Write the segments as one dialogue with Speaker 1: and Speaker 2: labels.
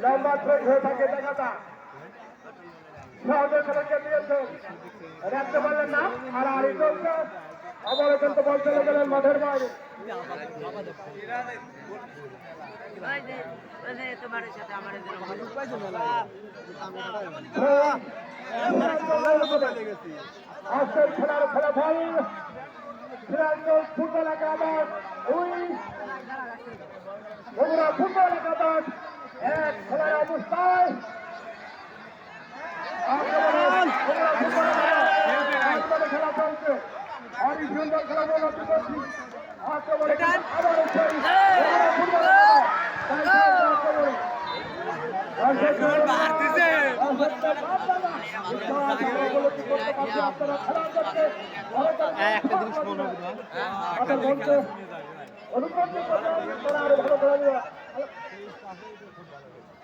Speaker 1: লম্বা ট্রেন হয়ে থাকে দেখাটা সহজে ছেলেকে দিয়েছে রাখতে পারলেন না হারাহারি চলছে আবার কিন্তু বল চলে গেলেন মাঠের বাইরে আজকের খেলার ফলাফল সিরাজগঞ্জ ফুটবল একাদশ 2 বগুড়া ফুটবল একাদশ 1 খেলার অবস্থায় খেলা চলছে অনেক সুন্দর খেলা বলতে করছি
Speaker 2: একটা জিনিস মনে হবে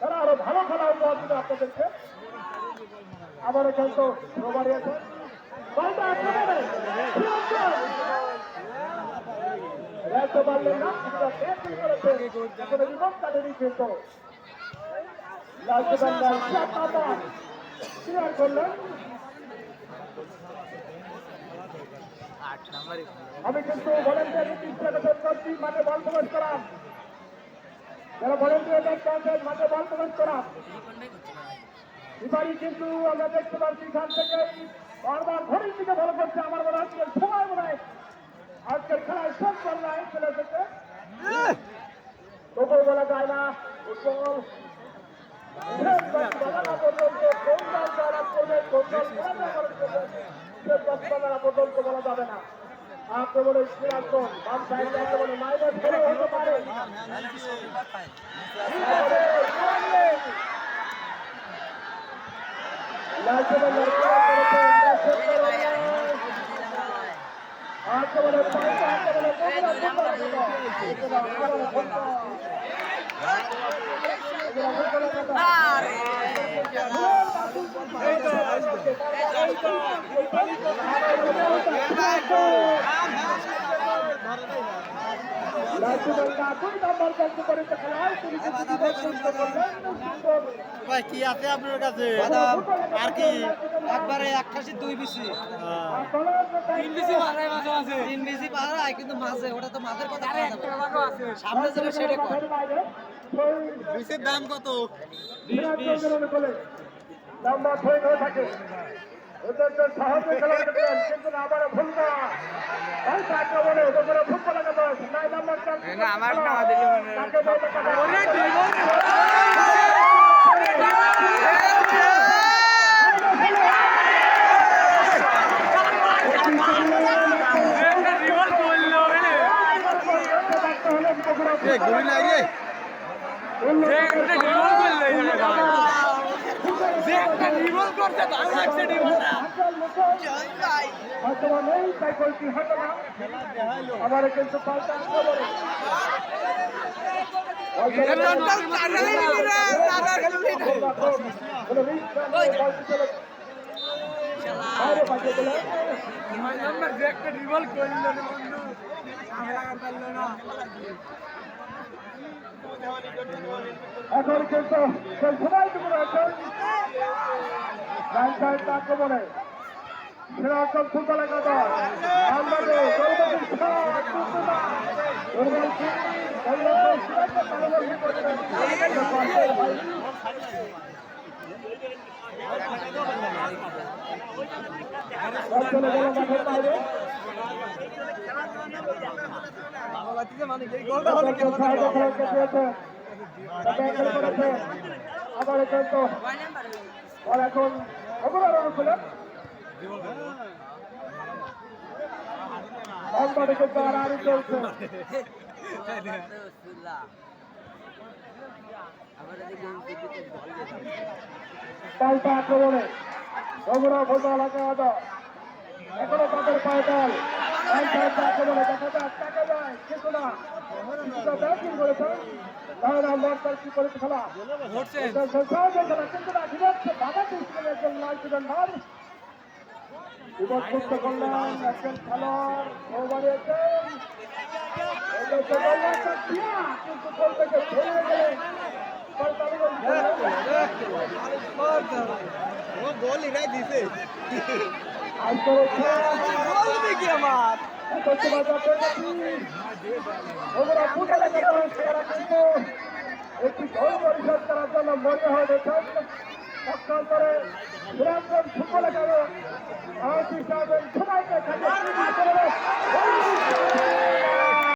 Speaker 1: তারা আরো ভালো খেলা উপহার দিবে আপনাদেরকে আবার কিন্তু রোবারি আছে পারলেন না কিন্তু করলেন আমি কিন্তু ভলেন্টিয়ার করছি মাঠে বল প্রবেশ করাম যারা ভলেন্টিয়ার মাঠে বল প্রবেশ করাম এবারই কিন্তু আমরা দেখতে পাচ্ছি এখান থেকে বারবার ঘড়ির দিকে ভালো করছে আমার মনে হয় সময় মনে হয় আজকের খেলায় শেষ বল নাই চলে এসেছে তবু বলা যায় না পর্যন্ত বলা যাবে না আক্রমণে সিরাজগঞ্জ বাম সাইডে একেবারে মাইনাস ফেলে হতে পারে
Speaker 2: কি আছে আপনার কাছে আর কি একবারে 81 বিসি 3 বিসি মারায় মাঝে মাঝে 3 বিসি মারায় কিন্তু মাঝে ওটা তো মাঝের কথা আছে সামনে যেটা সেটা কর বিসির দাম কত 20
Speaker 1: লম্বা হয়ে থাকে ওদের সাহায্য খেলা করবেন কিন্তু আবার ভুল না এই টাকা বলে ওদের ফুটবল লাগাতে নাই নাম্বার না আমার না দিলে মনে
Speaker 2: গুলি লাগে
Speaker 1: আমার কিন্তু এখন কিন্তু সময়টুকু রয়েছে আক্রমণে সেরকম ফুটবল একাদশ আবার কিন্তু এখন অপরাধ অনুকূলে কিন্তু আড়াআড়ি চলছে পাল্টা আক্রমণে বগুড়া ফুটবল একাদশ এখনো তাদের পায়ে দল আক্রমণে দেখা যাক টাকা যায় কিছু না ব্যাটিং করেছেন তাহলে আমরা কি করেছে খেলা কিন্তু না ঠিক আছে বাধা দিচ্ছিলেন একজন লাল চিকেন ভার বিপদমুক্ত করলেন একজন খেলোয়াড় ওভারেছেন কিন্তু বল থেকে ধরে গেলেন
Speaker 2: ও গোল ইরাই দিছে
Speaker 1: আইসরে
Speaker 2: গোল দেখি আমার
Speaker 1: করতে বাজাতে ওরা পুরো লাগা করা কিন্তু একটি গোল পরিশোধ করার জন্য মনে হয় দেখেন অক্ষরে গ্রামগঞ্জ ফুটবল একাডেমি আইসি সাহেবের সবাইকে